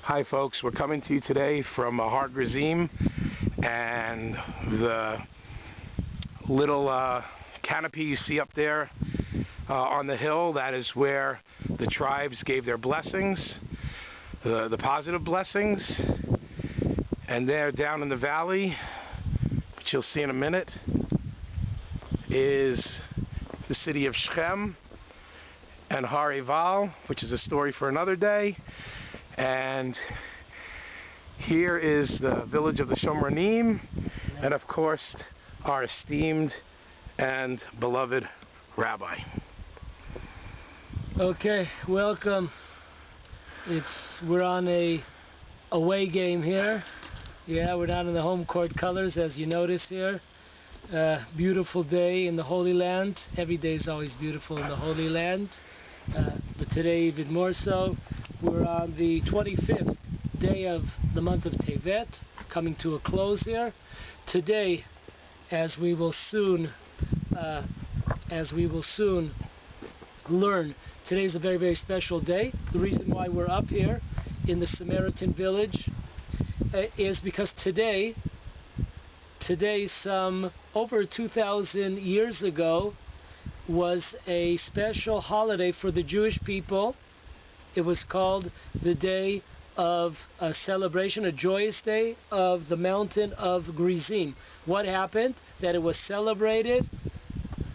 Hi folks, we're coming to you today from Har Grizim, and the little canopy you see up there on the hill, that is where the tribes gave their blessings, the positive blessings. And there down in the valley, which you'll see in a minute, is the city of Shechem and Har Eval, which is a story for another day. And here is the village of the Shomranim, and of course our esteemed and beloved rabbi. Okay, welcome. We're on a away game here. Yeah, we're not in the home court colors, as you notice here. Beautiful day in the Holy Land. Every day is always beautiful in the Holy Land, but today even more so. We're on the 25th day of the month of Tevet, coming to a close here. Today, as we will soon learn, today is a very, very special day. The reason why we're up here in the Samaritan village is because today, some over 2,000 years ago, was a special holiday for the Jewish people. It was called the day of a celebration, a joyous day of the mountain of Grizim. What happened? That it was celebrated.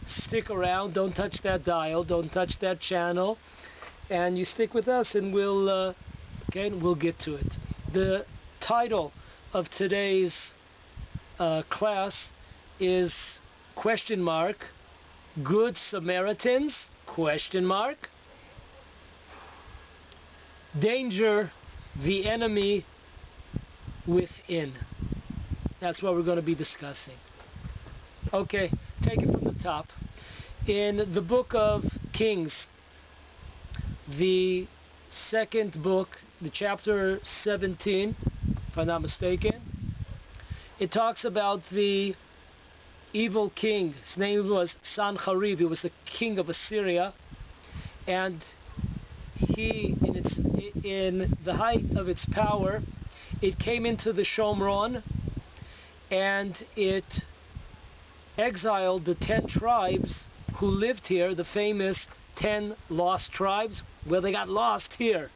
Stick around, don't touch that dial, don't touch that channel, and you stick with us and we'll get to it. The title of today's class is question mark, Good Samaritans, question mark, danger, the enemy within. That's what we're going to be discussing. Okay, take it from the top. In the book of Kings, the second book, the chapter 17, if I'm not mistaken, it talks about the evil king. His name was Sancherib. He was the king of Assyria, and he, in the height of its power, it came into the Shomron, and it exiled the 10 tribes who lived here, the famous 10 lost tribes. Well, they got lost here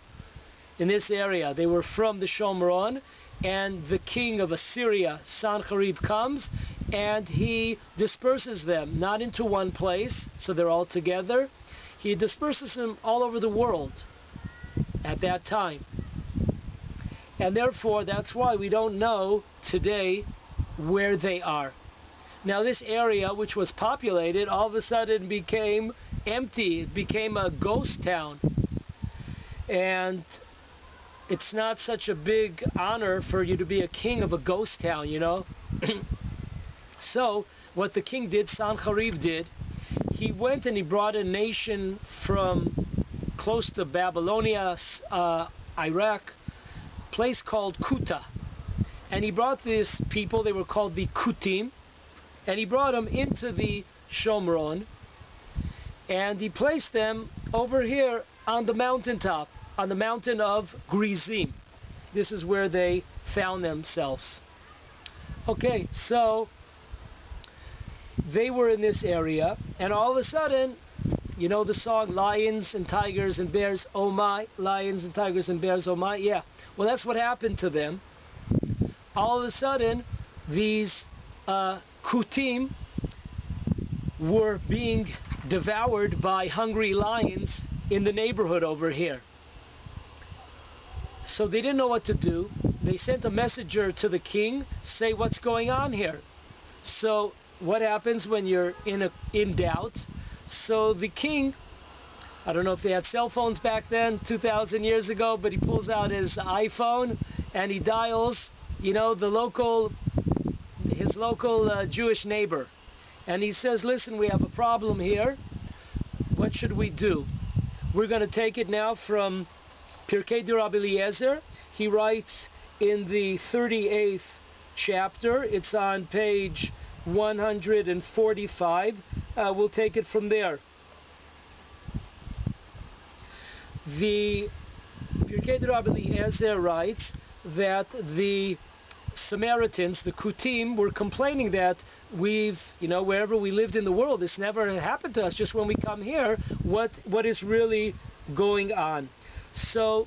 in this area. They were from the Shomron, and the king of Assyria, Sancherib, comes and he disperses them, not into one place, so they're all together. He disperses them all over the world at that time. And therefore, that's why we don't know today where they are. Now, this area, which was populated, all of a sudden became empty. It became a ghost town. And it's not such a big honor for you to be a king of a ghost town, you know. So, what the king did, Sancherib did, he went and he brought a nation from close to Babylonia, Iraq, place called Kuta. And he brought these people, they were called the Kutim, and he brought them into the Shomron, and he placed them over here on the mountaintop, on the mountain of Grizim. This is where they found themselves. Okay, so they were in this area, and all of a sudden, you know the song, Lions and Tigers and Bears, oh my, Lions and Tigers and Bears, oh my, yeah. Well, that's what happened to them. All of a sudden, these Kutim were being devoured by hungry lions in the neighborhood over here. So they didn't know what to do. They sent a messenger to the king, say what's going on here. So what happens when you're in doubt? So the king, I don't know if they had cell phones back then, 2,000 years ago, but he pulls out his iPhone and he dials, you know, his local Jewish neighbor. And he says, listen, we have a problem here. What should we do? We're going to take it now from Pirkei de Rabbi Eliezer. He writes in the 38th chapter. It's on page 145. We'll take it from there. The Pirkei de Rabbi Eliezer writes that the Samaritans, the Kutim, were complaining that wherever we lived in the world, this never happened to us. Just when we come here, what is really going on? So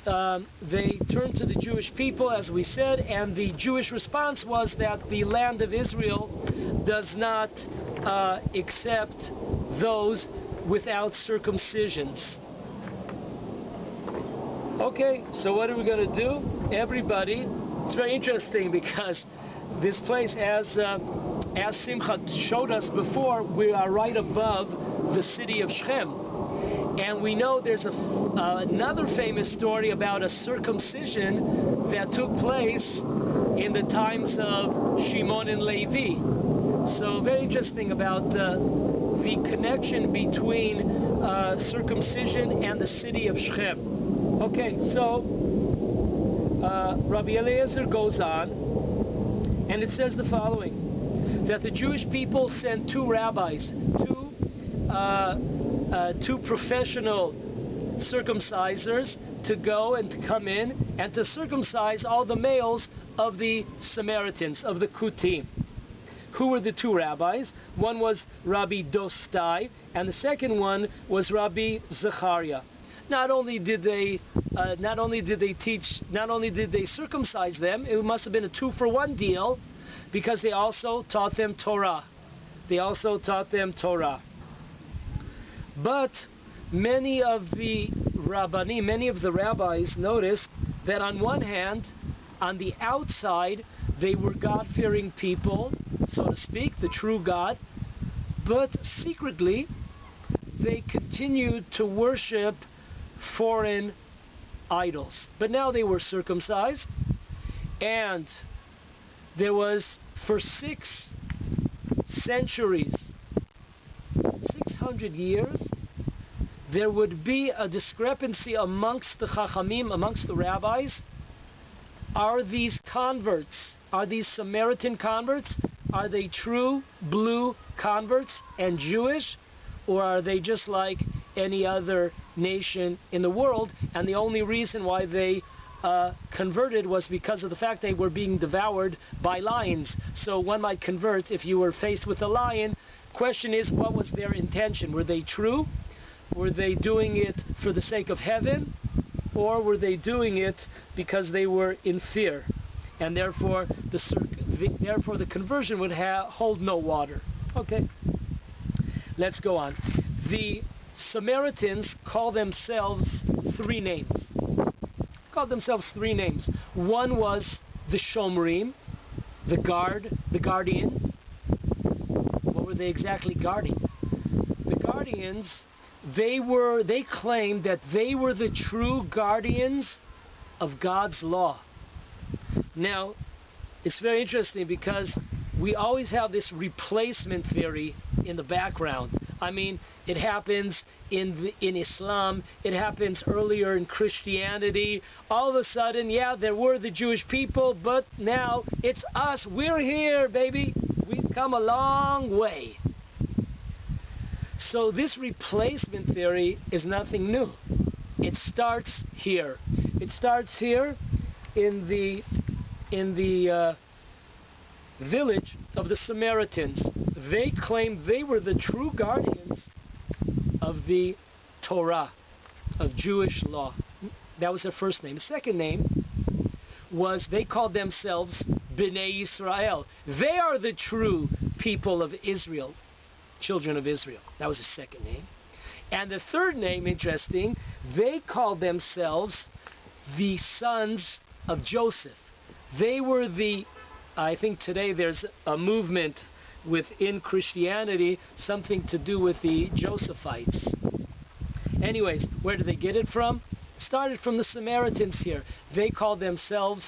they turned to the Jewish people, as we said, and the Jewish response was that the land of Israel does not accept those without circumcisions. Okay, so what are we going to do? Everybody, it's very interesting because this place, as Simcha showed us before, we are right above the city of Shechem. And we know there's another famous story about a circumcision that took place in the times of Shimon and Levi. So very interesting about the connection between circumcision and the city of Shechem. Okay, so Rabbi Eliezer goes on, and it says the following, that the Jewish people sent two rabbis, two professional circumcisers to go and to come in and to circumcise all the males of the Samaritans, of the Kutim. Who were the two rabbis? One was Rabbi Dostai, and the second one was Rabbi Zechariah. Not only did they circumcise them, it must have been a 2-for-1 deal, because they also taught them Torah. But many of the rabbis noticed that on one hand, on the outside, they were God-fearing people, so to speak, the true God, but secretly, they continued to worship foreign idols. But now they were circumcised, and there was, for 6 centuries, 600 years, there would be a discrepancy amongst the Chachamim, amongst the rabbis. Are these converts, are these Samaritan converts, are they true blue converts and Jewish, or are they just like any other nation in the world, and the only reason why they converted was because of the fact they were being devoured by lions? So one might convert if you were faced with a lion. Question is, what was their intention? Were they true? Were they doing it for the sake of heaven? Or were they doing it because they were in fear? And therefore the conversion would hold no water. Okay, let's go on. The Samaritans call themselves 3 names. One was the Shomrim, the guardian. What were they exactly guarding? The guardians, they claimed that they were the true guardians of God's law. Now, it's very interesting because we always have this replacement theory in the background. I mean, it happens in Islam, it happens earlier in Christianity. All of a sudden, yeah, there were the Jewish people, but now it's us. We're here, baby. We've come a long way. So this replacement theory is nothing new. It starts here. It starts here in the village of the Samaritans. They claimed they were the true guardians of the Torah, of Jewish law. That was their first name. The second name was, they called themselves Bnei Yisrael. They are the true people of Israel, children of Israel. That was the second name. And the third name, interesting, they called themselves the sons of Joseph. They were I think today there's a movement within Christianity, something to do with the Josephites. Anyways, where did they get it from? It started from the Samaritans here. They called themselves,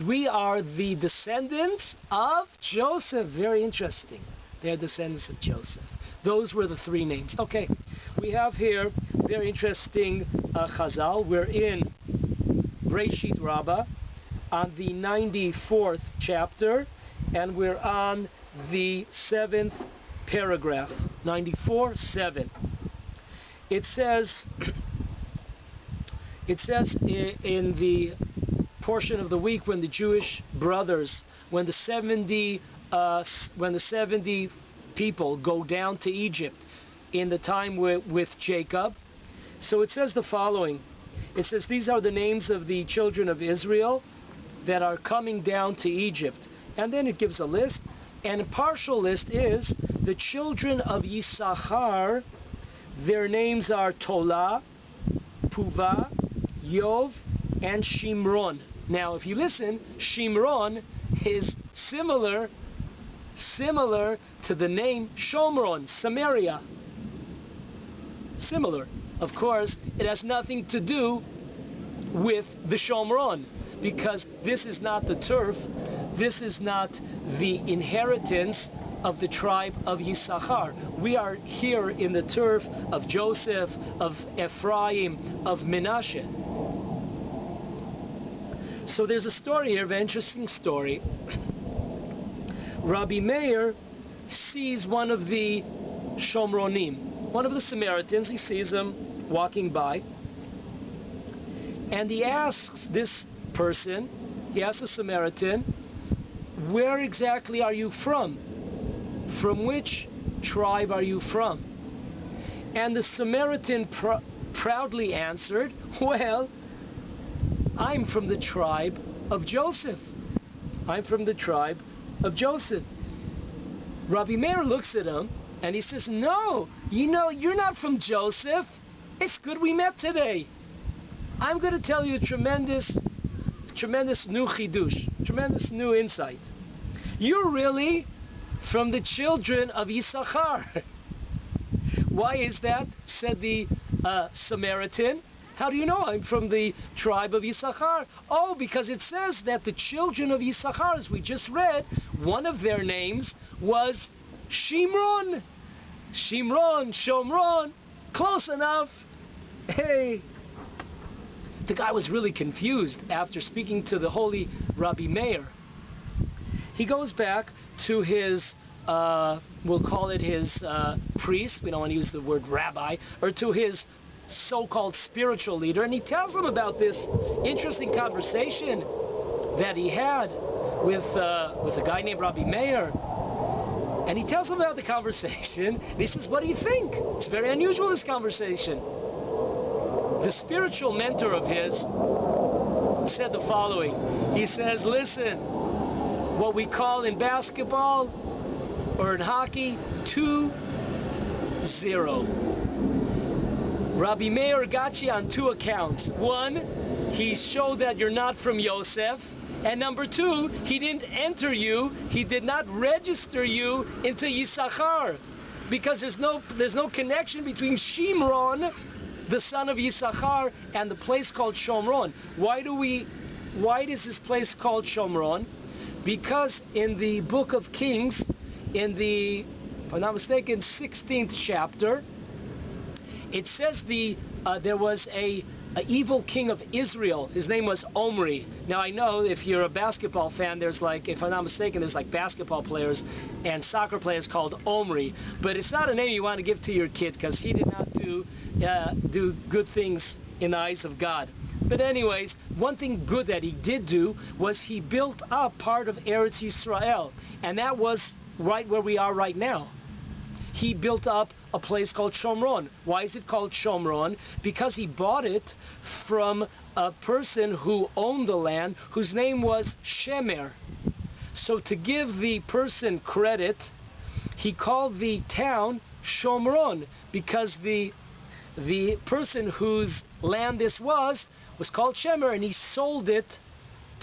we are the descendants of Joseph. Very interesting. They're descendants of Joseph. Those were the 3 names. Okay, we have here very interesting Chazal. We're in Breshit Rabbah on the 94th chapter, and we're on the 7th paragraph, 94:7. It says It says in the portion of the week when the Jewish brothers, when the 70 people go down to Egypt in the time with Jacob. So it says the following. It says, these are the names of the children of Israel that are coming down to Egypt. And then it gives a list. And a partial list is the children of Yisachar. Their names are Tola, Puva, Yov, and Shimron. Now, if you listen, Shimron is similar to the name Shomron, Samaria. Similar. Of course, it has nothing to do with the Shomron, because this is not the turf, this is not the inheritance of the tribe of Yisachar. We are here in the turf of Joseph, of Ephraim, of Menashe. So there's a story here, a very interesting story. Rabbi Meir sees one of the Shomronim, one of the Samaritans. He sees him walking by, and he asks this person, he asks the Samaritan, where exactly are you from? From which tribe are you from? And the Samaritan proudly answered, well, I'm from the tribe of Joseph. I'm from the tribe of Joseph. Rabbi Meir looks at him and he says, no, you're not from Joseph. It's good we met today. I'm going to tell you a tremendous new chidush, tremendous new insight. You're really from the children of Yisachar. Why is that? Said the Samaritan. How do you know I'm from the tribe of Yisachar? Oh, because it says that the children of Yisachar, as we just read, one of their names was Shimron. Shimron, Shomron, close enough. Hey. The guy was really confused after speaking to the holy Rabbi Meir. He goes back to his, we'll call it his priest, we don't want to use the word rabbi, or to his so-called spiritual leader, and he tells him about this interesting conversation that he had with a guy named Rabbi Meir. And he tells him about the conversation. He says, what do you think? It's very unusual, this conversation. The spiritual mentor of his said the following. He says, listen, what we call in basketball or in hockey, 2-0. Rabbi Meir got you on two accounts. One, he showed that you're not from Yosef. And number two, he didn't enter you, he did not register you into Yisachar. Because there's no connection between Shimron, the son of Yisachar, and the place called Shomron. Why is this place called Shomron? Because in the book of Kings, in the, if I'm not mistaken, 16th chapter, it says there was a evil king of Israel. His name was Omri. Now I know if you're a basketball fan, there's like, if I'm not mistaken, there's like basketball players and soccer players called Omri. But it's not a name you want to give to your kid, because he did not do good things in the eyes of God. But anyways, one thing good that he did do was he built up part of Eretz Yisrael. And that was right where we are right now. He built up a place called Shomron. Why is it called Shomron? Because he bought it from a person who owned the land, whose name was Shemer. So to give the person credit, he called the town Shomron, because the person whose land this was called Shemer, and he sold it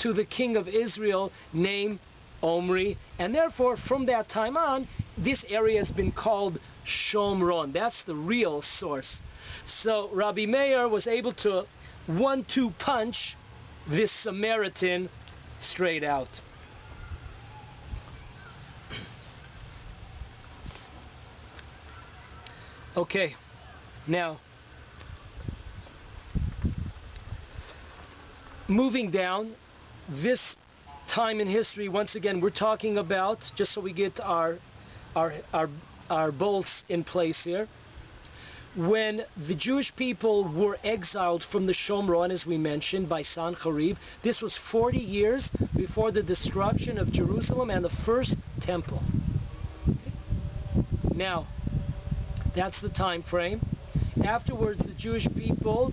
to the king of Israel named Omri, and therefore from that time on, this area has been called Shomron. That's the real source. So Rabbi Meir was able to 1-2 punch this Samaritan straight out. Okay, now moving down, this time in history, once again, we're talking about, just so we get our bolts in place here, when the Jewish people were exiled from the Shomron, as we mentioned, by Sancheriv. This was 40 years before the destruction of Jerusalem and the first temple. Now, that's the time frame. Afterwards, the Jewish people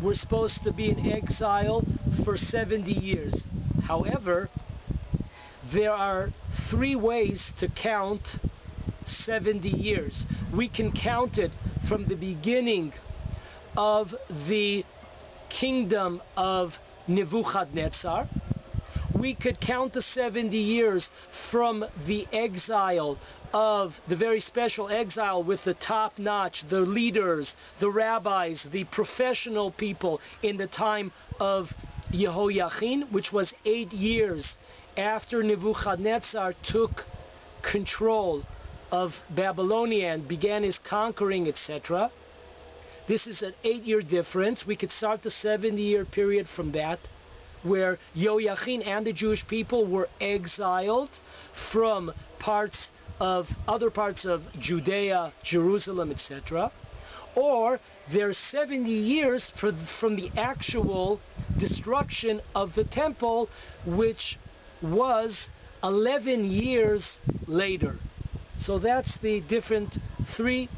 were supposed to be in exile for 70 years. However, there are 3 ways to count 70 years. We can count it from the beginning of the kingdom of Nebuchadnezzar. We could count the 70 years from the exile of the very special exile with the top-notch, the leaders, the rabbis, the professional people in the time of Yehoiachin, which was 8 years after Nebuchadnezzar took control of Babylonia and began his conquering, etc. This is an 8-year difference. We could start the 70-year period from that, where Yehoiachin and the Jewish people were exiled from other parts of Judea, Jerusalem, etc. Or there's 70 years from the actual destruction of the temple, which was 11 years later. So that's the different 3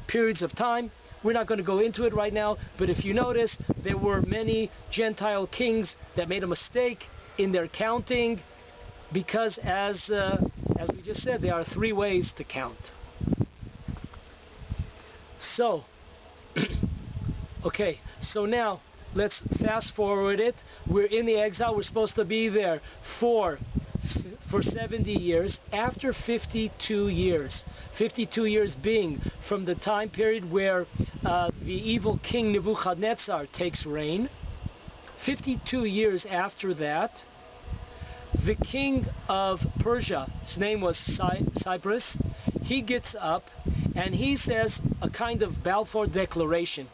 periods of time. We're not going to go into it right now, but if you notice, there were many Gentile kings that made a mistake in their counting, because as we just said, there are 3 ways to count. So, okay, so now let's fast forward it. We're in the exile. We're supposed to be there for 70 years. After 52 years, 52 years being from the time period where the evil king Nebuchadnezzar takes reign, 52 years after that, the king of Persia, his name was Cyrus, he gets up and he says a kind of Balfour Declaration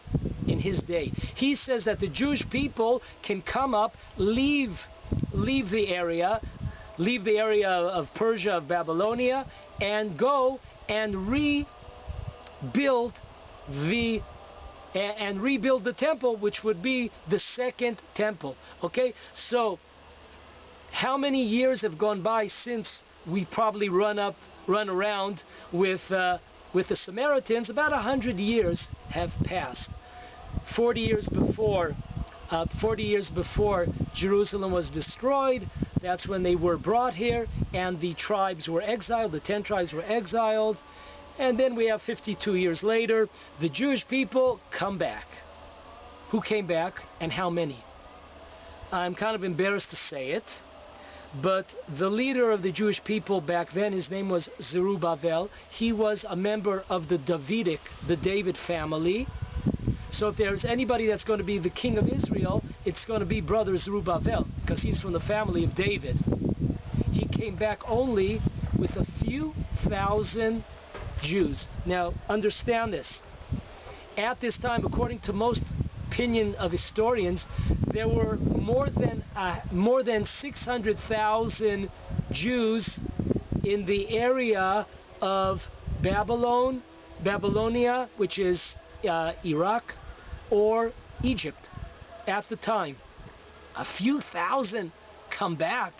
in his day. He says that the Jewish people can come up, leave the area of Persia, of Babylonia, and go and rebuild the temple, which would be the second temple. Okay, so how many years have gone by since we probably run around with the Samaritans? About 100 years have passed. 40 years before Jerusalem was destroyed, that's when they were brought here, and the tribes were exiled, the 10 tribes were exiled, and then we have 52 years later, the Jewish people come back. Who came back, and how many? I'm kind of embarrassed to say it, but the leader of the Jewish people back then, his name was Zerubbabel. He was a member of the David family. So if there's anybody that's going to be the king of Israel, it's going to be brother Zerubbabel, because he's from the family of David. He came back only with a few thousand Jews. Now, understand this. At this time, according to most opinion of historians, there were more than 600,000 Jews in the area of Babylonia, which is Iraq, or Egypt at the time. A few thousand come back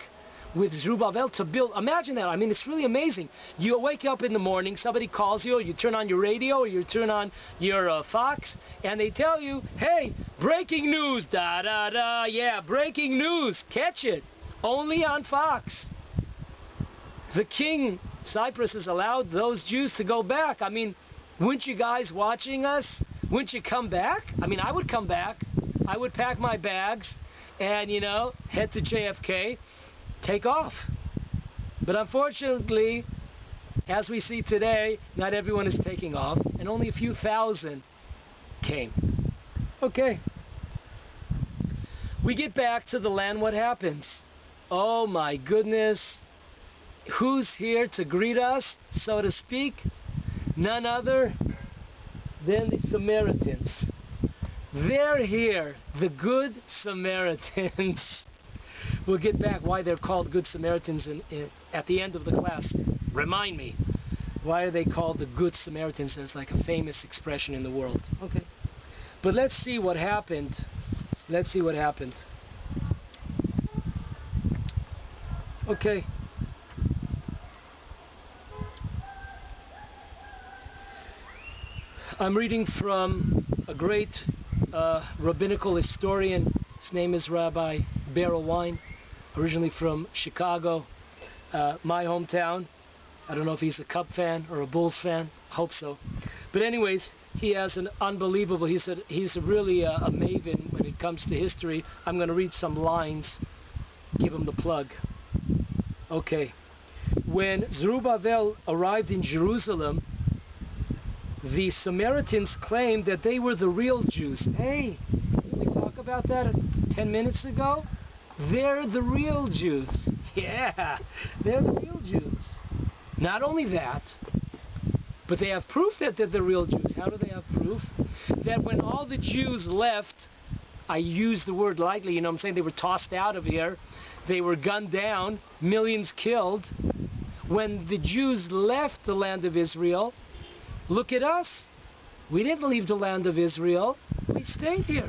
with Zerubbabel to build. Imagine that. I mean, it's really amazing. You wake up in the morning, somebody calls you, or you turn on your radio, or you turn on your Fox, and they tell you, hey, breaking news, da-da-da, yeah, breaking news, catch it, only on Fox. The king, Cyprus, has allowed those Jews to go back. I mean, wouldn't you guys watching us, wouldn't you come back? I mean, I would come back. I would pack my bags and, head to JFK, take off. But unfortunately, as we see today, not everyone is taking off, and only a few thousand came. Okay. We get back to the land, what happens? Oh my goodness. Who's here to greet us, so to speak? None other than the Samaritans. They're here, the Good Samaritans. We'll get back why they're called Good Samaritans at the end of the class. Remind me. Why are they called the Good Samaritans? There's like a famous expression in the world. Okay. But let's see what happened. Let's see what happened. Okay. I'm reading from a great rabbinical historian. His name is Rabbi Beryl Wine, originally from Chicago, my hometown. I don't know if he's a Cub fan or a Bulls fan. Hope so. But anyways, he has an unbelievable, he's really a maven when it comes to history. I'm going to read some lines, give him the plug. Okay. When Zerubbabel arrived in Jerusalem, the Samaritans claimed that they were the real Jews. Hey, did we talk about that 10 minutes ago? They're the real Jews. Yeah, they're the real Jews. Not only that, but they have proof that they're the real Jews. How do they have proof? That when all the Jews left, I use the word lightly, you know what I'm saying, they were tossed out of here, they were gunned down, millions killed. When the Jews left the land of Israel, look at us. We didn't leave the land of Israel. We stayed here.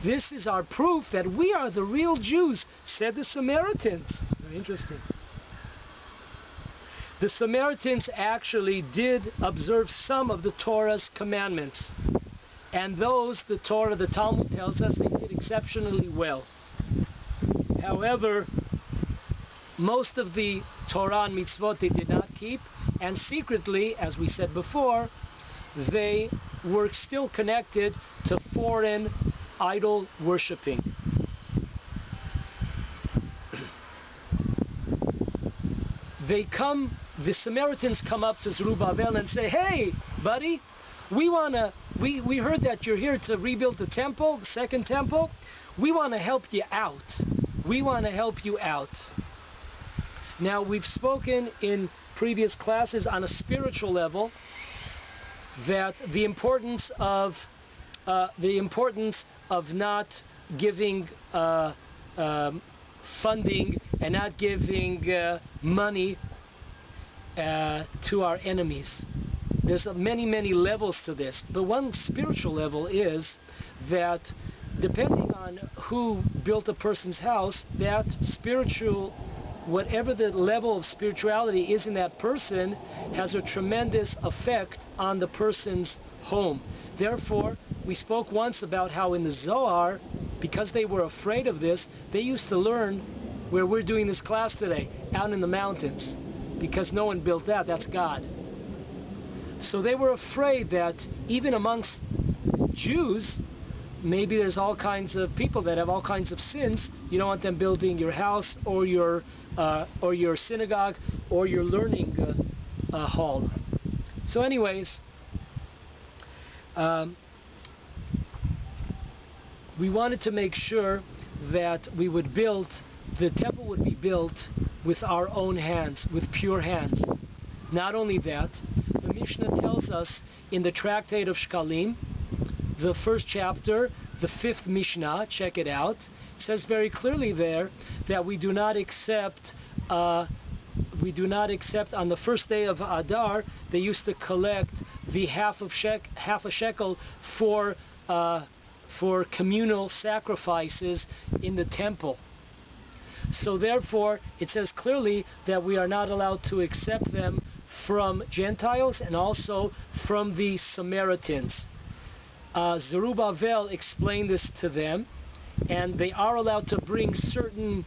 This is our proof that we are the real Jews, said the Samaritans. Very interesting. The Samaritans actually did observe some of the Torah's commandments. And those, the Torah, the Talmud tells us, they did exceptionally well. However, most of the Torah and mitzvot they did not keep, and secretly, as we said before, they were still connected to foreign idol worshipping. The Samaritans come up to Zerubbabel and say, hey, buddy, we heard that you're here to rebuild the temple, the second temple. We want to help you out. We want to help you out. Now, we've spoken in previous classes on a spiritual level that the importance of not giving funding and not giving money to our enemies. There's many levels to this, but one spiritual level is that depending on who built a person's house, that spiritual, whatever the level of spirituality is in that person, has a tremendous effect on the person's home. Therefore, we spoke once about how in the Zohar, because they were afraid of this, they used to learn where we're doing this class today, out in the mountains, because no one built that, that's God. So they were afraid that even amongst Jews, maybe there's all kinds of people that have all kinds of sins. You don't want them building your house or your synagogue or your learning hall. So anyways, we wanted to make sure that the temple would be built with our own hands, with pure hands. Not only that, the Mishnah tells us in the tractate of Shkalim, the first chapter, the 5th Mishnah, check it out, says very clearly there that we do not accept on the first day of Adar, they used to collect the half a shekel for communal sacrifices in the temple. So therefore, it says clearly that we are not allowed to accept them from Gentiles and also from the Samaritans. Zerubbabel explained this to them, and they are allowed to bring certain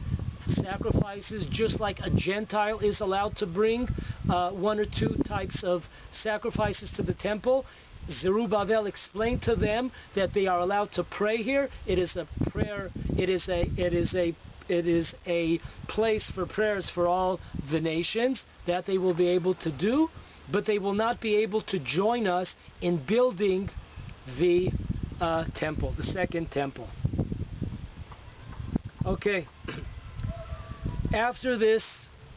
sacrifices just like a Gentile is allowed to bring one or two types of sacrifices to the temple. Zerubbabel explained to them that they are allowed to pray here. It is a prayer. It is a place for prayers for all the nations that they will be able to do, but they will not be able to join us in building the temple, the second temple. Okay. After this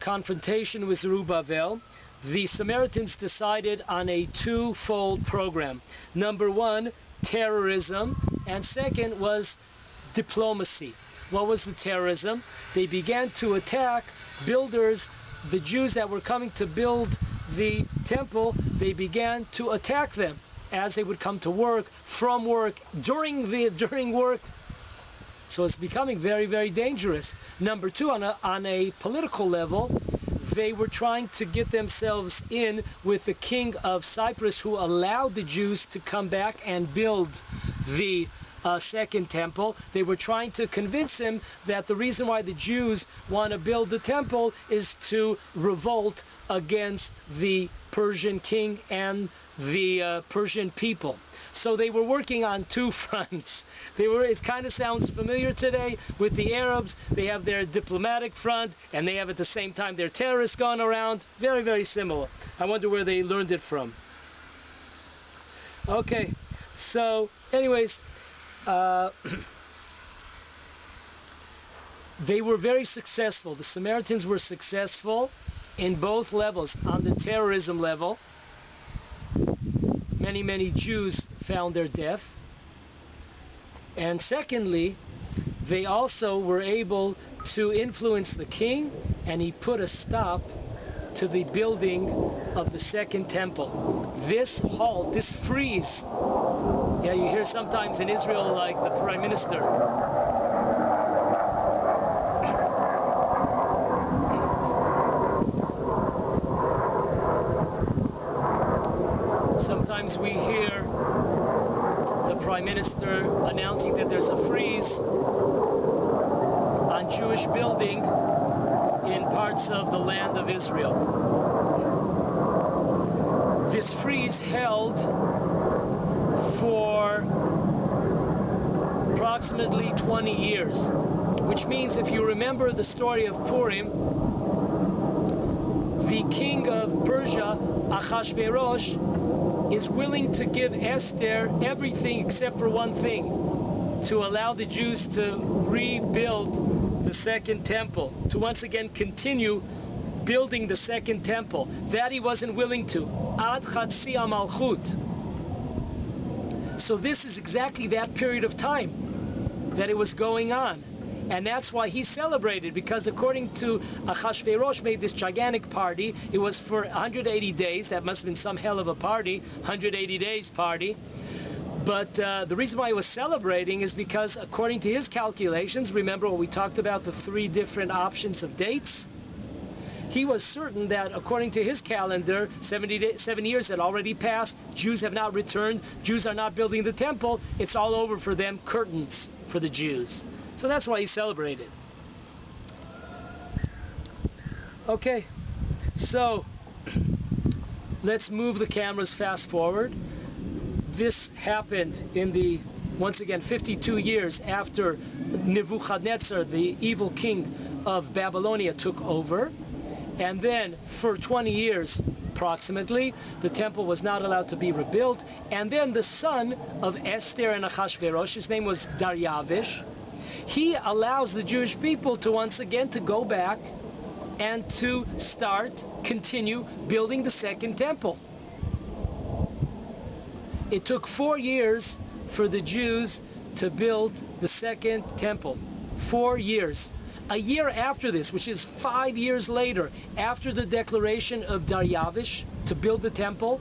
confrontation with Zerubbabel, the Samaritans decided on a twofold program. Number one, terrorism, and second was diplomacy. What was the terrorism? They began to attack builders, the Jews that were coming to build the temple, they began to attack them as they would come to work, from work, during work. So it's becoming very, very dangerous. Number two, on a political level, they were trying to get themselves in with the king of Cyprus, who allowed the Jews to come back and build the second temple. They were trying to convince him that the reason why the Jews want to build the temple is to revolt against the Persian king and the Persian people. So they were working on two fronts. It kind of sounds familiar today with the Arabs. They have their diplomatic front, and they have at the same time their terrorists going around. Very, very similar. I wonder where they learned it from. Okay, so anyways, they were very successful. The Samaritans were successful in both levels. On the terrorism level, many, many Jews found their death. And secondly, they also were able to influence the king, and he put a stop to the building of the second temple. This halt, this freeze, yeah, you hear sometimes in Israel like the prime minister. Sometimes we hear the prime minister announcing that there's a freeze on Jewish building in parts of the land of Israel. This freeze held for approximately 20 years, which means, if you remember the story of Purim, the king of Persia, Ahasuerus, is willing to give Esther everything except for one thing: to allow the Jews to rebuild the second temple, to once again continue building the second temple. That he wasn't willing to. Ad Chatzi HaMalchut. So this is exactly that period of time that it was going on. And that's why he celebrated, because according to Ahasuerus made this gigantic party. It was for 180 days. That must have been some hell of a party, 180 days party. But the reason why he was celebrating is because, according to his calculations, remember what we talked about, the 3 different options of dates? He was certain that, according to his calendar, 7 years had already passed. Jews have not returned. Jews are not building the temple. It's all over for them. Curtains for the Jews. So that's why he celebrated. Okay, so let's move the cameras fast forward. This happened in the, once again, 52 years after Nebuchadnezzar, the evil king of Babylonia, took over. And then for 20 years, approximately, the temple was not allowed to be rebuilt. And then the son of Esther and Ahasuerus, his name was Dariavish, he allows the Jewish people to once again to go back and to continue building the second temple. It took 4 years for the Jews to build the second temple. 4 years. A year after this, which is 5 years later, after the declaration of Dariavish to build the temple,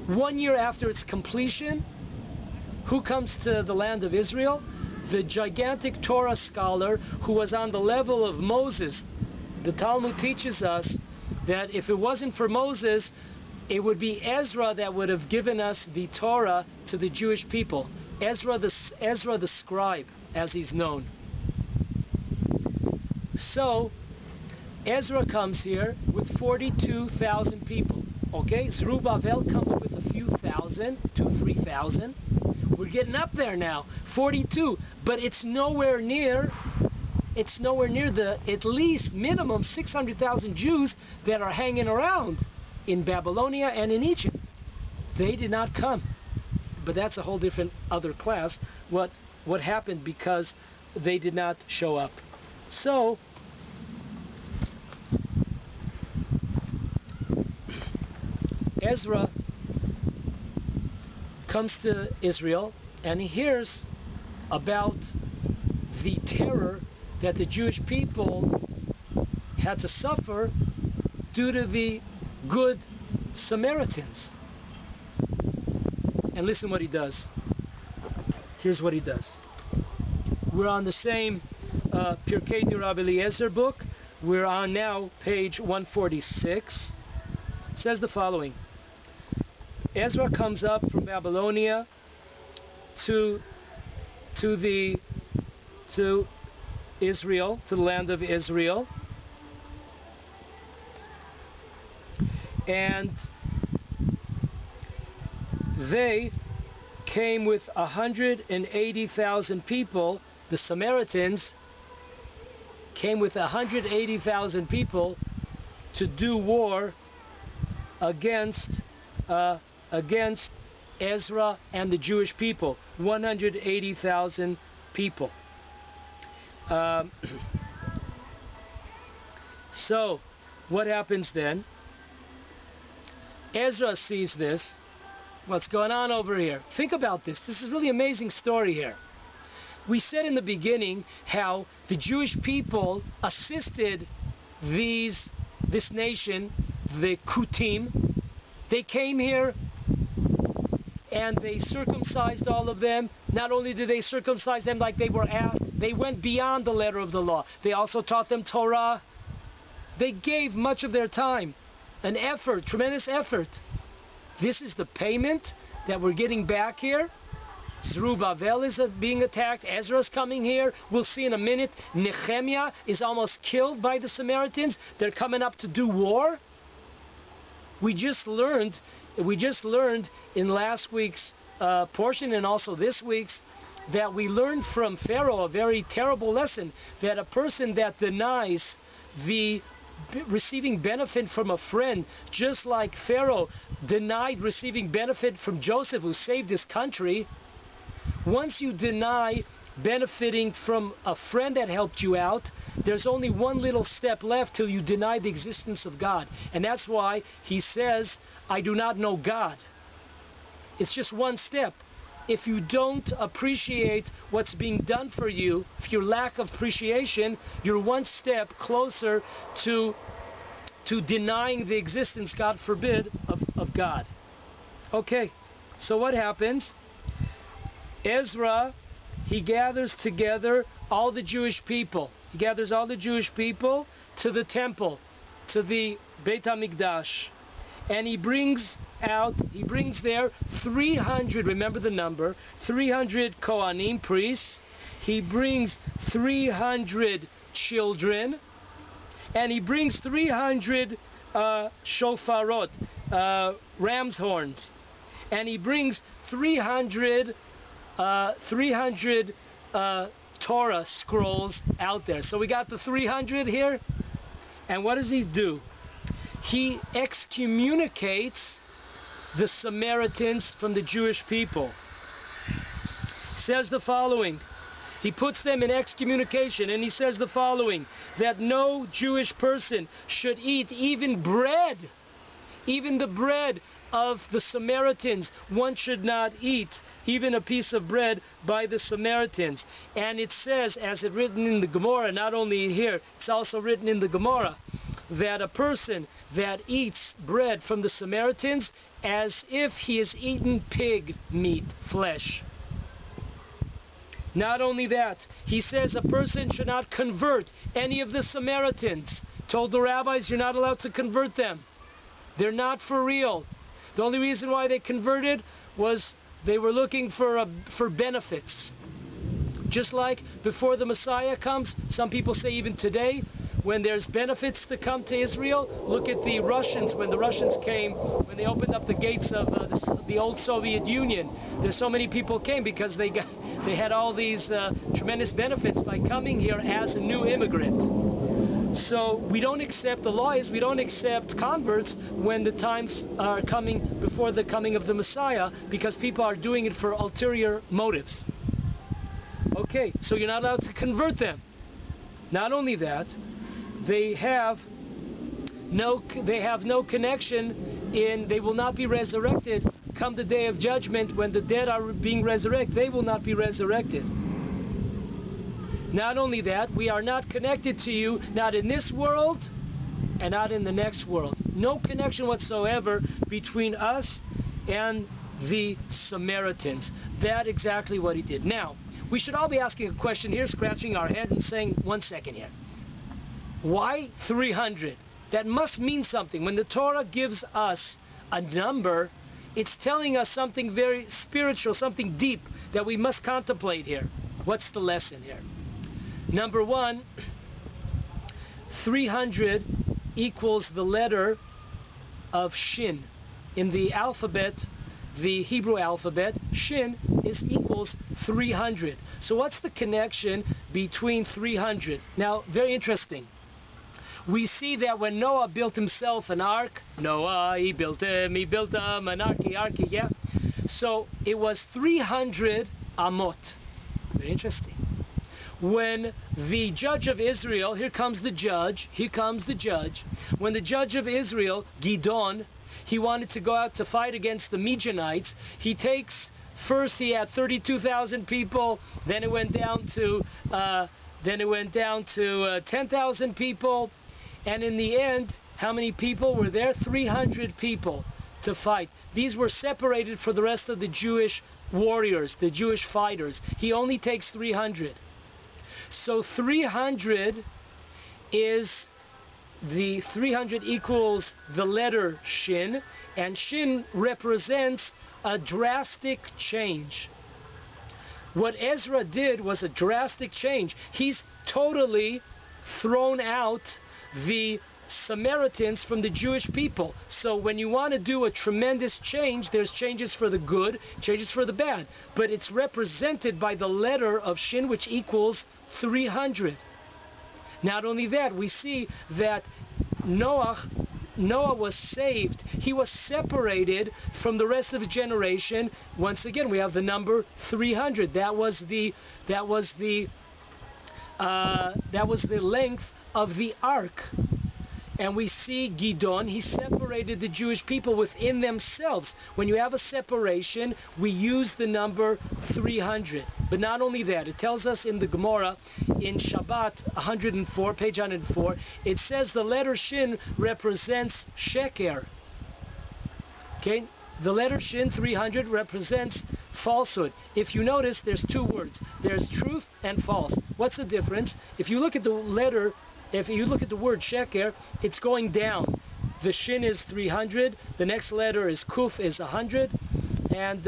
1 year after its completion, who comes to the land of Israel? The gigantic Torah scholar who was on the level of Moses. The Talmud teaches us that if it wasn't for Moses, it would be Ezra that would have given us the Torah to the Jewish people. Ezra the scribe, as he's known. So, Ezra comes here with 42,000 people. Okay, Zerubbabel comes with a few thousand, 2,000-3,000. We're getting up there now, 42, but it's nowhere near the at least minimum 600,000 Jews that are hanging around in Babylonia and in Egypt. They did not come, but that's a whole different other class. What happened because they did not show up. So Ezra comes to Israel and he hears about the terror that the Jewish people had to suffer due to the good Samaritans. And listen what he does. Here's what he does. We're on the same Pirkei di Rabbi Eliezer book. We're on now page 146. It says the following. Ezra comes up from Babylonia to Israel, to the land of Israel. And they came with 180,000 people. The Samaritans came with 180,000 people to do war against Ezra and the Jewish people. 180,000 people. So, what happens then? Ezra sees this. What's going on over here? Think about this. This is a really amazing story here. We said in the beginning how the Jewish people assisted this nation, the Kutim. They came here and they circumcised all of them. Not only did they circumcise them like they were asked, they went beyond the letter of the law. They also taught them Torah. They gave much of their time, an effort, tremendous effort. This is the payment that we're getting back here. Zerubbabel is being attacked. Ezra's coming here. We'll see in a minute. Nehemiah is almost killed by the Samaritans. They're coming up to do war. We just learned in last week's portion and also this week's that we learned from Pharaoh a very terrible lesson, that a person that denies the receiving benefit from a friend, just like Pharaoh denied receiving benefit from Joseph, who saved his country. Once you deny benefiting from a friend that helped you out, there's only one little step left till you deny the existence of God. And that's why he says, I do not know God. It's just one step. If you don't appreciate what's being done for you, if your lack of appreciation, you're one step closer to denying the existence, God forbid, of God. Okay, so what happens? Ezra, he gathers together all the Jewish people. He gathers all the Jewish people to the temple, to the Beit HaMikdash. And he brings there 300, remember the number, 300 Kohanim, priests. He brings 300 children. And he brings 300 shofarot, ram's horns. And he brings 300 Torah scrolls out there. So we got the 300 here. And what does he do? He excommunicates the Samaritans from the Jewish people. He says the following. He puts them in excommunication, and he says the following, that no Jewish person should eat even bread, even the bread of the Samaritans. One should not eat even a piece of bread by the Samaritans. And it says, as it's written in the Gemara, not only here, it's also written in the Gemara, that a person that eats bread from the Samaritans as if he has eaten pig meat, flesh. Not only that, he says a person should not convert any of the Samaritans. Told the rabbis, you're not allowed to convert them. They're not for real. The only reason why they converted was they were looking for benefits. Just like before the Messiah comes, some people say even today, when there's benefits to come to Israel, look at the Russians. When the Russians came, when they opened up the gates of the old Soviet Union, there's so many people came because they had all these tremendous benefits by coming here as a new immigrant. So we don't accept, the law is we don't accept converts when the times are coming before the coming of the Messiah, because people are doing it for ulterior motives. Okay, so you're not allowed to convert them. Not only that, they have no connection in, they will not be resurrected come the day of judgment. When the dead are being resurrected, they will not be resurrected. Not only that, we are not connected to you, not in this world and not in the next world. No connection whatsoever between us and the Samaritans. That's exactly what he did. Now, we should all be asking a question here, scratching our head and saying, 1 second here. Why 300? That must mean something. When the Torah gives us a number, it's telling us something very spiritual, something deep that we must contemplate here. What's the lesson here? Number one, 300 equals the letter of Shin. In the alphabet, the Hebrew alphabet, Shin equals 300. So what's the connection between 300? Now, very interesting. We see that when Noah built himself an ark, he built an arky, yeah? So it was 300 amot. Very interesting. When the judge of Israel, here comes the judge, when the judge of Israel, Gidon, he wanted to go out to fight against the Midianites, first he had 32,000 people, then it went down to 10,000 people, and in the end, how many people were there? 300 people to fight. These were separated from the rest of the Jewish warriors, the Jewish fighters. He only takes 300. So 300 equals the letter Shin, and Shin represents a drastic change. What Ezra did was a drastic change. He's totally thrown out the Samaritans from the Jewish people. So when you want to do a tremendous change, there's changes for the good, changes for the bad. But it's represented by the letter of Shin, which equals 300. Not only that, we see that Noah was saved. He was separated from the rest of the generation. Once again, we have the number 300. That was the length of the ark. And we see Gidon, he separated the Jewish people within themselves. When you have a separation, we use the number 300. But not only that, it tells us in the Gemara, in Shabbat 104, page 104, it says the letter Shin represents Sheker. Okay? The letter Shin, 300, represents falsehood. If you notice, there's two words. There's truth and false. What's the difference? If you look at the letter, if you look at the word Sheker, it's going down. The Shin is 300, the next letter is Kuf is 100, and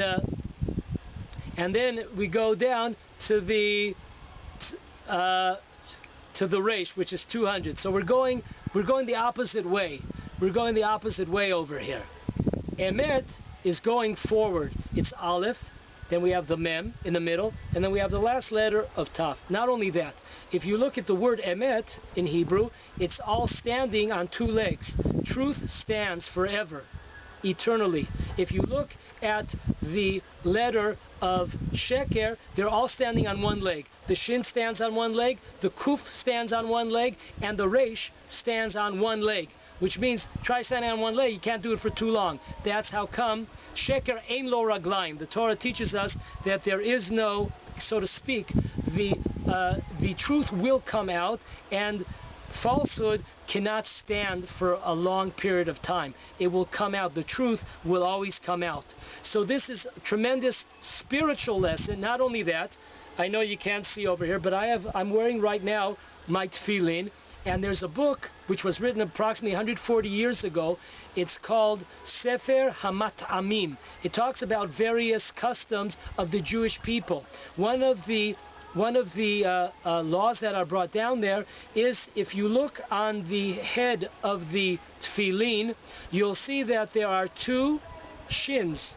then we go down to the Resh, which is 200. So we're going the opposite way. We're going the opposite way over here. Emet is going forward. It's Aleph, then we have the Mem in the middle, and then we have the last letter of Taf. Not only that, if you look at the word Emet in Hebrew, it's all standing on two legs. Truth stands forever, eternally. If you look at the letter of Sheker, they're all standing on one leg. The Shin stands on one leg, the Kuf stands on one leg, and the Resh stands on one leg. Which means, try standing on one leg, you can't do it for too long. That's how come Sheker ein lo raglaim. The Torah teaches us that there is no, so to speak, the truth will come out, and falsehood cannot stand for a long period of time. It will come out. The truth will always come out. So this is a tremendous spiritual lesson. Not only that, I know you can't see over here, but I'm wearing right now my tefillin, and there's a book which was written approximately 140 years ago. It's called Sefer HaMat'amim. It talks about various customs of the Jewish people. One of the laws that are brought down there is, if you look on the head of the tefillin, you'll see that there are two shins.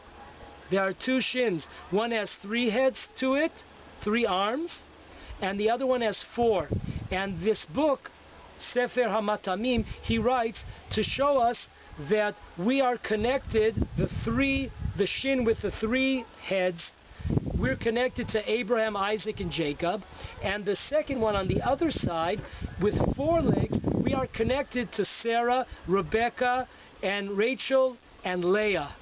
There are two shins. One has 3 heads to it, 3 arms, and the other one has 4. And this book, Sefer HaMat'amim, he writes to show us that we are connected, the shin with the 3 heads, we're connected to Abraham, Isaac, and Jacob. And the second one on the other side, with 4 legs, we are connected to Sarah, Rebecca, and Rachel, and Leah.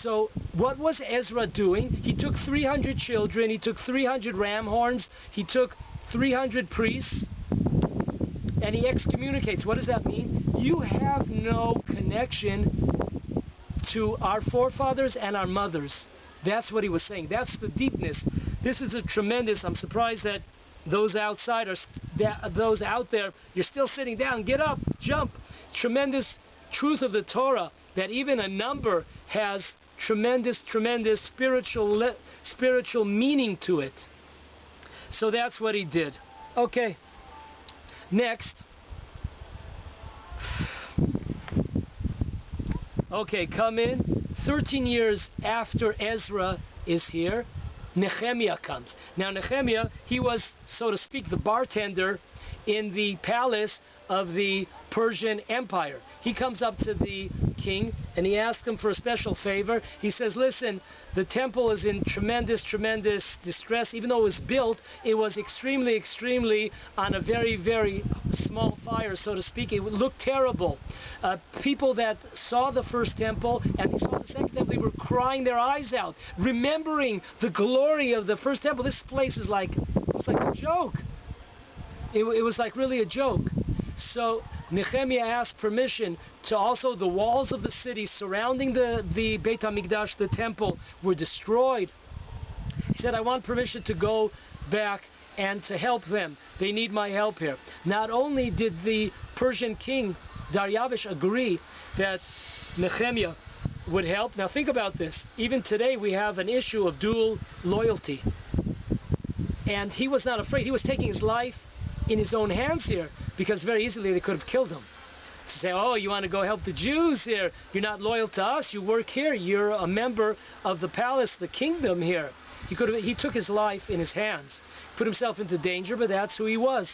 So what was Ezra doing? He took 300 children, he took 300 ram horns, he took 300 priests, and he excommunicates. What does that mean? You have no connection to our forefathers and our mothers. That's what he was saying. That's the deepness. This is a tremendous, I'm surprised that those outsiders, those out there, you're still sitting down, get up, jump. Tremendous truth of the Torah, that even a number has tremendous spiritual meaning to it. So that's what he did. Okay, next. Okay, come in. 13 years after Ezra is here, Nehemiah comes. Now Nehemiah, he was, so to speak, the bartender in the palace of the Persian Empire. He comes up to the king and he asks him for a special favor. He says, listen, the temple is in tremendous distress. Even though it was built, it was extremely on a very small fire, so to speak. It looked terrible. People that saw the first temple and they saw the second temple, they were crying their eyes out, remembering the glory of the first temple. This place is like, it was like a joke. It was like really a joke. So Nehemiah asked permission to also the walls of the city surrounding the Beit HaMikdash, the temple, were destroyed. He said, I want permission to go back and to help them. They need my help here. Not only did the Persian king Darius agree that Nehemiah would help. Now think about this. Even today we have an issue of dual loyalty. And he was not afraid. He was taking his life in his own hands here, because very easily they could have killed him. To say, oh, you want to go help the Jews here, you're not loyal to us, you work here, you're a member of the palace, the kingdom here. He took his life in his hands, put himself into danger, but that's who he was.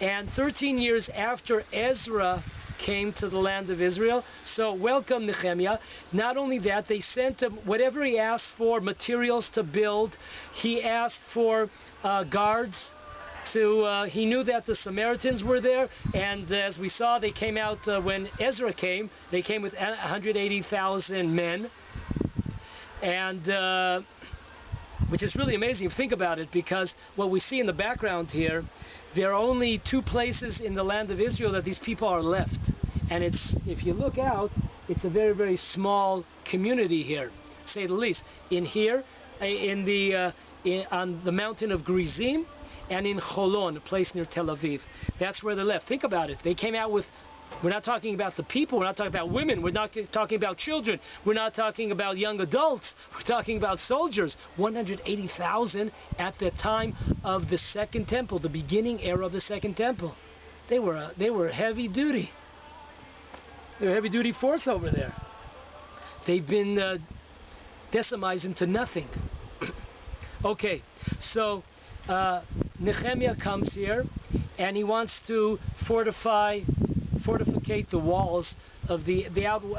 And 13 years after Ezra came to the land of Israel, so welcome Nehemiah. Not only that, they sent him whatever he asked for, materials to build. He asked for guards. He knew that the Samaritans were there, and as we saw, they came out when Ezra came. They came with 180,000 men, and which is really amazing if you think about it, because what we see in the background here, there are only 2 places in the land of Israel that these people are left, and if you look out, it's a very small community here, to say the least. In here, on the mountain of Grizim, and in Cholon, a place near Tel Aviv. That's where they left. Think about it. They came out with, we're not talking about the people, we're not talking about women, we're not talking about children, we're not talking about young adults, we're talking about soldiers. 180,000 at the time of the Second Temple, the beginning era of the Second Temple. They were heavy duty. They were heavy duty force over there. They've been decimized into nothing. Okay, so Nehemiah comes here and he wants to fortificate the walls of the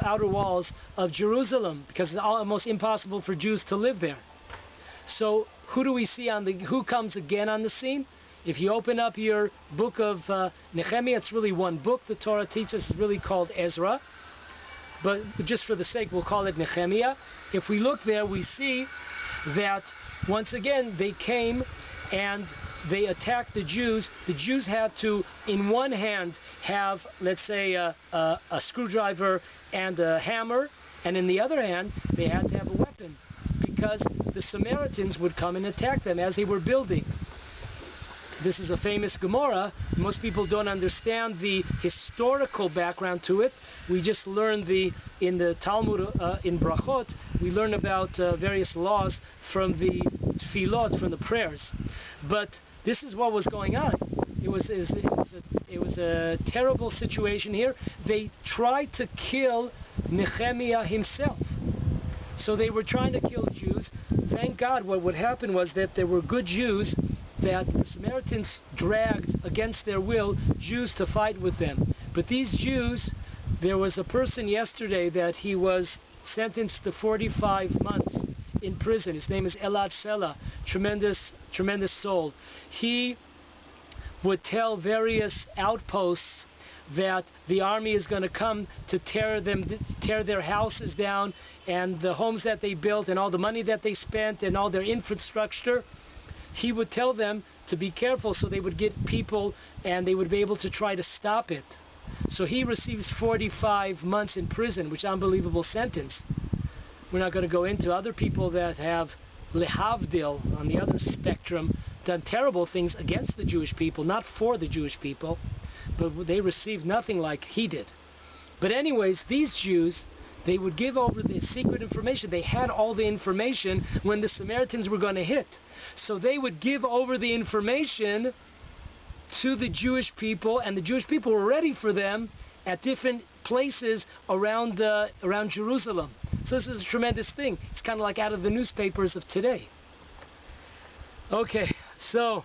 outer walls of Jerusalem, because it's almost impossible for Jews to live there. So who do we see who comes again on the scene? If you open up your book of Nehemiah, it's really one book. The Torah teaches it's really called Ezra, but just for the sake we'll call it Nehemiah. If we look there, we see that once again they came and they attacked the Jews. The Jews had to, in one hand, have, let's say, a screwdriver and a hammer, and in the other hand, they had to have a weapon, because the Samaritans would come and attack them as they were building. This is a famous Gemara. Most people don't understand the historical background to it. We just learned in the Talmud, in Brachot, we learn about various laws from the tefillot, from the prayers. But this is what was going on. It was a terrible situation here. They tried to kill Nehemiah himself. So they were trying to kill Jews. Thank God what would happen was that there were good Jews that the Samaritans dragged against their will Jews to fight with them. But these Jews, there was a person yesterday that he was sentenced to 45 months in prison. His name is Elad Sela, tremendous soul. He would tell various outposts that the army is going to come to tear their houses down, and the homes that they built and all the money that they spent and all their infrastructure. he would tell them to be careful so they would get people and they would be able to try to stop it. So he receives 45 months in prison, which is an unbelievable sentence. We're not going to go into other people that have lehavdil on the other spectrum, done terrible things against the Jewish people, not for the Jewish people, but they received nothing like he did. But anyways, these Jews, they would give over the secret information. They had all the information when the Samaritans were going to hit. So they would give over the information to the Jewish people, and the Jewish people were ready for them at different places around Jerusalem. So this is a tremendous thing. It's kind of like out of the newspapers of today. Okay, so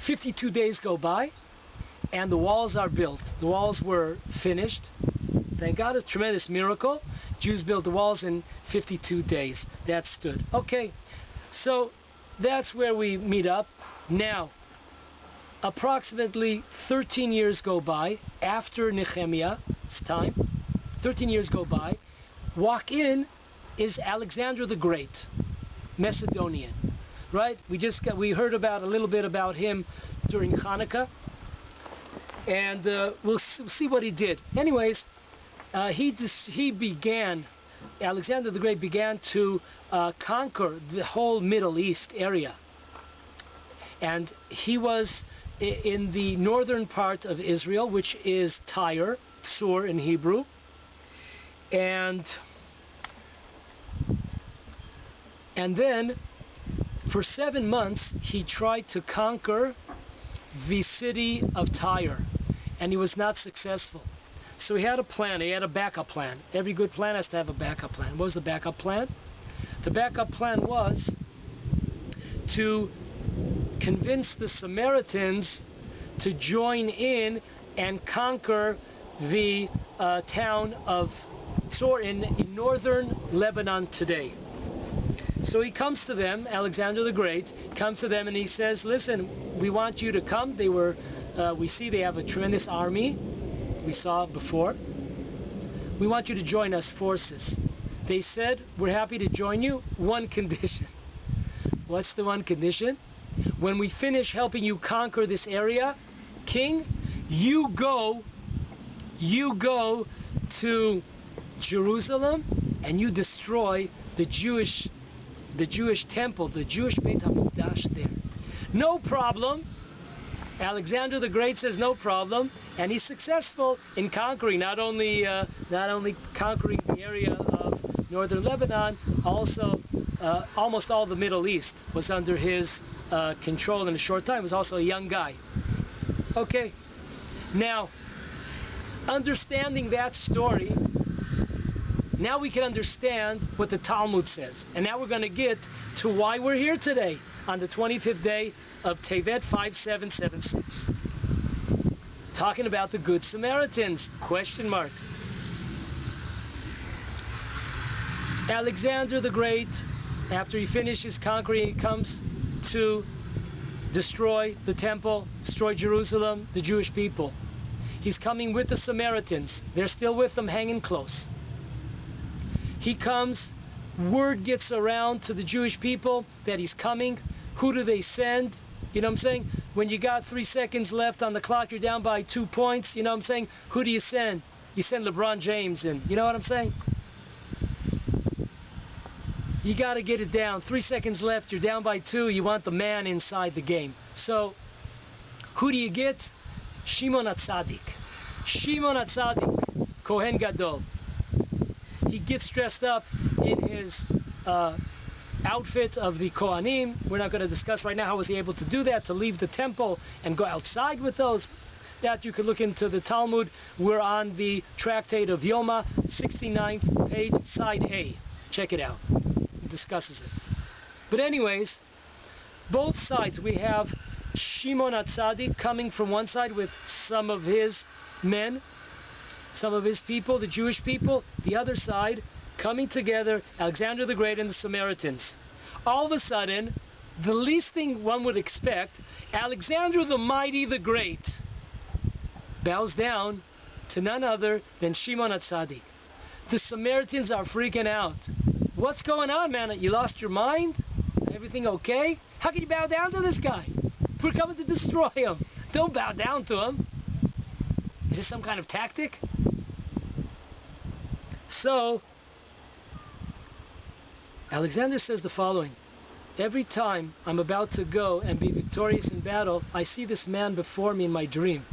52 days go by, and the walls are built. The walls were finished. Thank God, a tremendous miracle. Jews built the walls in 52 days. That stood. Okay, so that's where we meet up. Now, approximately 13 years go by after Nehemiah's time. 13 years go by. Walk in is Alexander the Great, Macedonian, right? We heard about a little bit about him during Hanukkah, and we'll see what he did. Anyways, Alexander the Great began to conquer the whole Middle East area. And he was in the northern part of Israel, which is Tyre, Sur in Hebrew. And then, for 7 months, he tried to conquer the city of Tyre. And he was not successful. So he had a plan. He had a backup plan. Every good plan has to have a backup plan. What was the backup plan? The backup plan was to convince the Samaritans to join in and conquer the town of Tzor in northern Lebanon today. So he comes to them, Alexander the Great, comes to them and he says, listen, we want you to come. We see they have a tremendous army. We saw before. We want you to join us forces. They said, we're happy to join you. One condition. What's the one condition? When we finish helping you conquer this area, King, you go to Jerusalem and you destroy the Jewish temple, the Jewish Beit HaMikdash there. No problem. Alexander the Great says no problem, and he's successful in conquering not only conquering the area of northern Lebanon, also almost all the Middle East was under his control in a short time. He was also a young guy. Okay, now understanding that story, now we can understand what the Talmud says, and now we're going to get to why we're here today on the 25th day of Tevet 5776. Talking about the Good Samaritans, question mark. Alexander the Great, after he finishes conquering, he comes to destroy the temple, destroy Jerusalem, the Jewish people. He's coming with the Samaritans. They're still with them, hanging close. He comes, word gets around to the Jewish people that he's coming. Who do they send? You know what I'm saying? When you got 3 seconds left on the clock, you're down by 2 points. You know what I'm saying? Who do you send? You send LeBron James in. You know what I'm saying? You got to get it down. 3 seconds left, you're down by 2. You want the man inside the game. So, who do you get? Shimon HaTzadik. Shimon HaTzadik, Kohen Gadol. He gets dressed up in his outfit of the Kohanim. We're not going to discuss right now how was he able to do that, to leave the temple and go outside with those. That you could look into the Talmud. We're on the tractate of Yoma, 69th page, side A. Check it out. It discusses it. But anyways, both sides, we have Shimon HaTzadik coming from one side with some of his men, some of his people, the Jewish people. The other side, coming together, Alexander the Great and the Samaritans. All of a sudden, the least thing one would expect, Alexander the Mighty the Great bows down to none other than Shimon HaTzadik. The Samaritans are freaking out. What's going on, man? You lost your mind? Everything okay? How can you bow down to this guy? We're coming to destroy him. Don't bow down to him. Is this some kind of tactic? So, Alexander says the following. Every time I'm about to go and be victorious in battle, I see this man before me in my dream.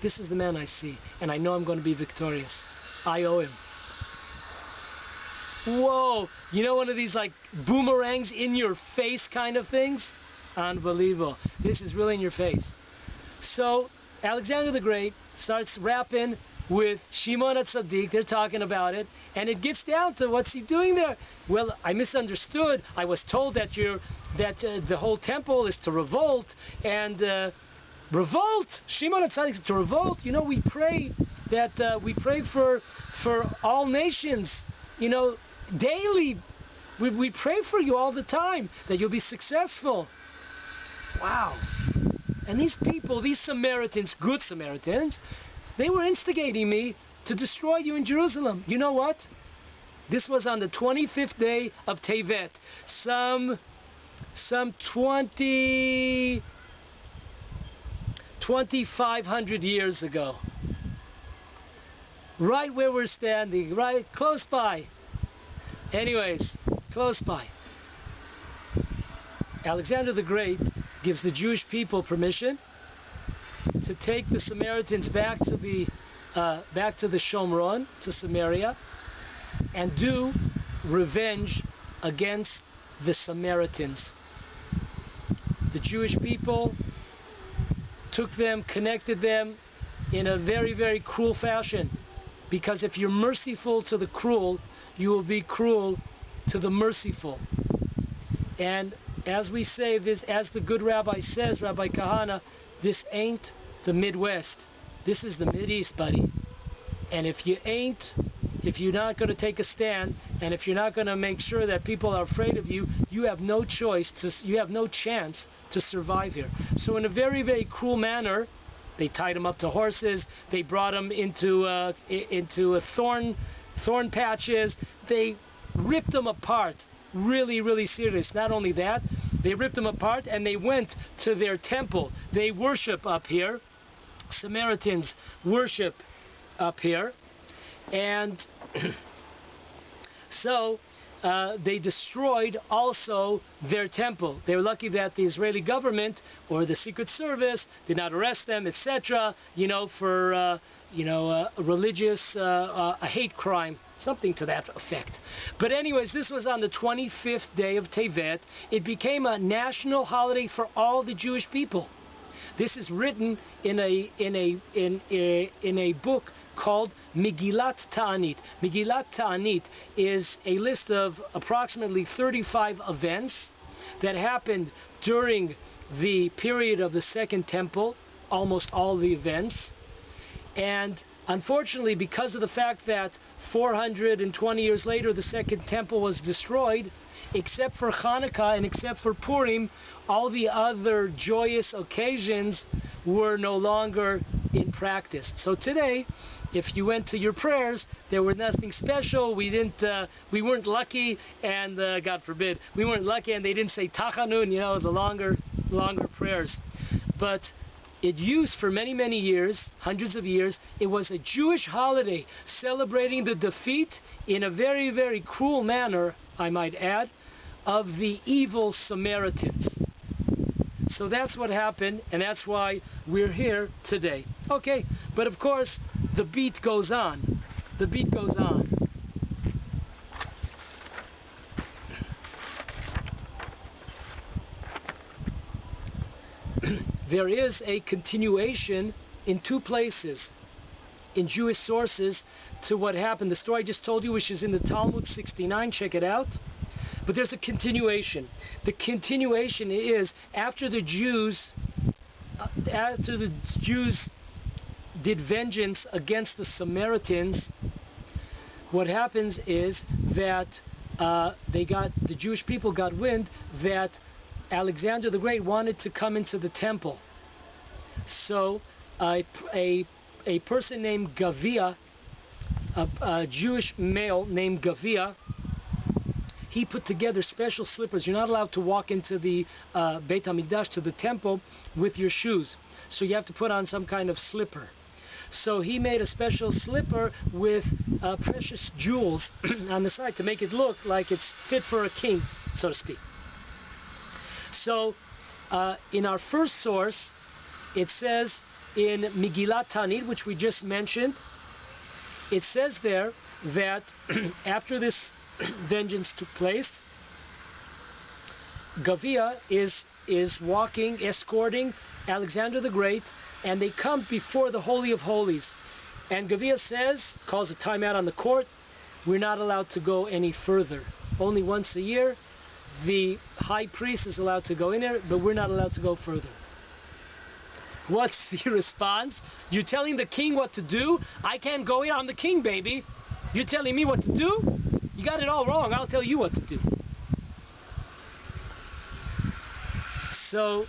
This is the man I see, and I know I'm going to be victorious. I owe him. Whoa! You know, one of these like boomerangs in your face kind of things? Unbelievable. This is really in your face. So, Alexander the Great starts rapping with Shimon HaTzadik. They're talking about it, and it gets down to what's he doing there? Well, I misunderstood. I was told that the whole temple is to revolt, and revolt. Shimon HaTzadik to revolt. You know, we pray that we pray for all nations. You know, daily. We pray for you all the time that you'll be successful. Wow. And these people, these Samaritans, good Samaritans, they were instigating me to destroy you in Jerusalem. You know what? This was on the 25th day of Tevet. Some 2,500 years ago. Right where we're standing, right close by. Anyways, close by. Alexander the Great gives the Jewish people permission to take the Samaritans back to the Shomron, to Samaria, and do revenge against the Samaritans. The Jewish people took them, connected them in a very, very cruel fashion. Because if you're merciful to the cruel, you will be cruel to the merciful. And as we say this, as the good rabbi says, Rabbi Kahana, this ain't the Midwest. This is the Mideast, buddy. And if you're not going to take a stand, and if you're not going to make sure that people are afraid of you, you have no choice, you have no chance to survive here. So in a very, very cruel manner, they tied them up to horses. They brought them into thorn patches. They ripped them apart. Really, really serious. Not only that, they ripped them apart and they went to their temple. They worship up here. Samaritans worship up here. And so they destroyed also their temple. They were lucky that the Israeli government or the Secret Service did not arrest them, etc., you know, for a religious a hate crime, something to that effect. But anyways, this was on the 25th day of Tevet. It became a national holiday for all the Jewish people. This is written in a book called Megillat Ta'anit. Megillat Ta'anit is a list of approximately 35 events that happened during the period of the Second Temple, almost all the events. And unfortunately, because of the fact that 420 years later the Second Temple was destroyed, except for Hanukkah and except for Purim, all the other joyous occasions were no longer in practice. So today, if you went to your prayers, there was nothing special. We weren't lucky, and God forbid, we weren't lucky, and they didn't say Tachanun, you know, the longer prayers. But it used for many, many years, hundreds of years. It was a Jewish holiday celebrating the defeat in a very, very cruel manner, I might add, of the evil Samaritans. So that's what happened, and that's why we're here today. Okay, but of course, the beat goes on. The beat goes on. There is a continuation in two places in Jewish sources to what happened. The story I just told you, which is in the Talmud 69, check it out. But there's a continuation. The continuation is after the Jews did vengeance against the Samaritans, what happens is that the Jewish people got wind that Alexander the Great wanted to come into the temple. So a person named Gavia, a Jewish male named Gavia, he put together special slippers. You're not allowed to walk into the Beit HaMikdash, to the temple, with your shoes. So you have to put on some kind of slipper. So he made a special slipper with precious jewels on the side to make it look like it's fit for a king, so to speak. So in our first source, it says in Megillat Tanit, which we just mentioned, it says there that after this vengeance took place, Gavia is walking, escorting Alexander the Great, and they come before the Holy of Holies. And Gavia says, calls a timeout on the court, we're not allowed to go any further. Only once a year, the high priest is allowed to go in there, but we're not allowed to go further. What's the response? You're telling the king what to do? I can't go in, I'm the king, baby. You're telling me what to do? You got it all wrong, I'll tell you what to do. So,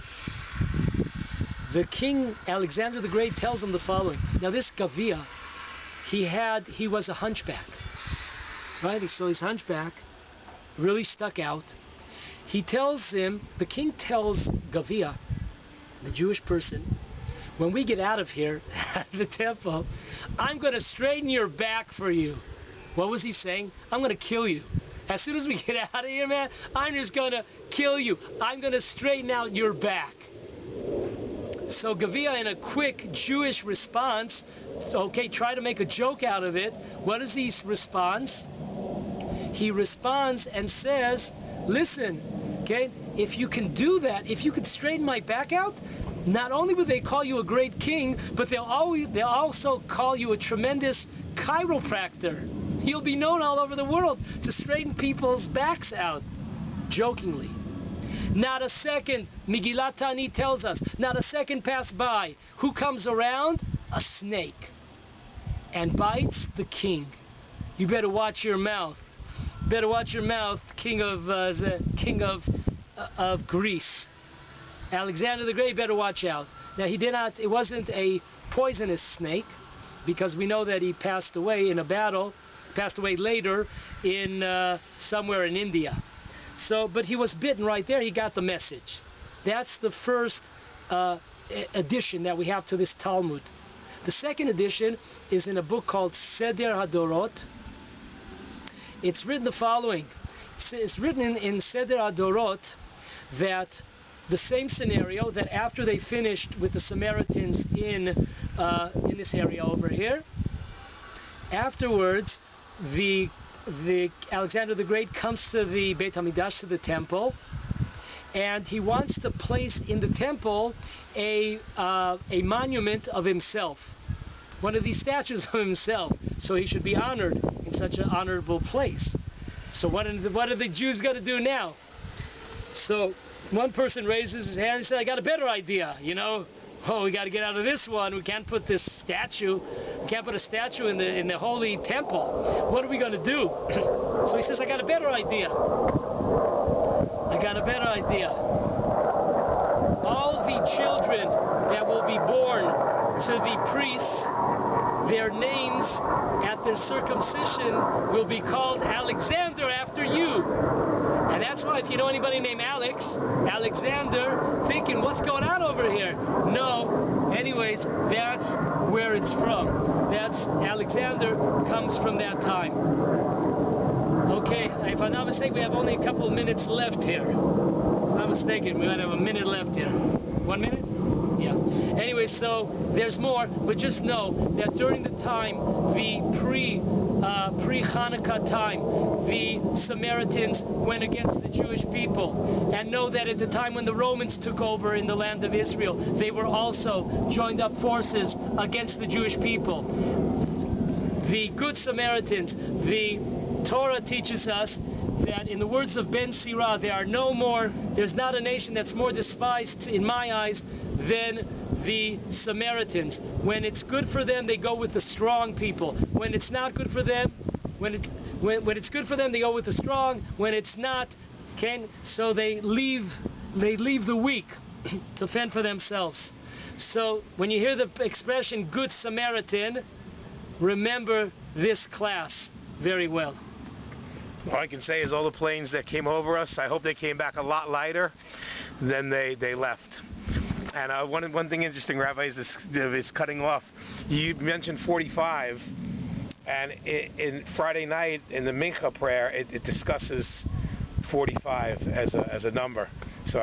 the king, Alexander the Great, tells him the following. Now this Gavia, he was a hunchback. Right? So he's hunchback, really stuck out. He tells him, the king tells Gavia, the Jewish person, when we get out of here at the temple, I'm going to straighten your back for you. What was he saying? I'm going to kill you. As soon as we get out of here, man, I'm just going to kill you. I'm going to straighten out your back. So Gavia, in a quick Jewish response, okay, try to make a joke out of it. What is his response? He responds and says, listen, okay, if you can do that, if you could straighten my back out, not only would they call you a great king, but they'll also call you a tremendous chiropractor. You'll be known all over the world to straighten people's backs out. Jokingly. Not a second, Megillat Tanit tells us, not a second passed by. Who comes around? A snake. And bites the king. You better watch your mouth. Better watch your mouth, king of Greece. Alexander the Great better watch out. Now it wasn't a poisonous snake, because we know that he passed away in a battle, passed away later in somewhere in India. So, but he was bitten right there. He got the message. That's the first addition that we have to this Talmud. The second addition is in a book called Seder HaDorot. It's written the following. It's written in Seder HaDorot that the same scenario, that after they finished with the Samaritans in this area over here, afterwards the Alexander the Great comes to the Beit HaMikdash, to the temple, and he wants to place in the temple a monument of himself, one of these statues of himself, so he should be honored in such an honorable place. So what are the Jews going to do now? So one person raises his hand and says, I got a better idea, you know. Oh, we got to get out of this one. We can't put this statue. We can't put a statue in the holy temple. What are we going to do? So he says, I got a better idea. I got a better idea. All the children that will be born to the priests, their names at their circumcision will be called Alexander after you. And that's why if you know anybody named Alexander, thinking, what's going on over here? No. Anyways, that's where it's from. That's Alexander comes from that time. Okay, if I'm not mistaken, we have only a couple of minutes left here. If I'm not mistaken, we might have a minute left here. 1 minute? Yeah. Anyway, so there's more, but just know that during the time, the pre-Hanukkah time, the Samaritans went against the Jewish people. And know that at the time when the Romans took over in the land of Israel, they were also joined up forces against the Jewish people. The Good Samaritans, the Torah teaches us that in the words of Ben Sirah, there's not a nation that's more despised in my eyes than the Samaritans. When it's good for them, they go with the strong people. When it's not good for them, when it's good for them, they go with the strong. When it's not, so they leave the weak to fend for themselves. So when you hear the expression Good Samaritan, remember this class very well. All I can say is all the planes that came over us, I hope they came back a lot lighter than they left. And one thing interesting, Rabbi, is cutting off. You mentioned 45, and in Friday night in the Mincha prayer, it discusses 45 as a number. So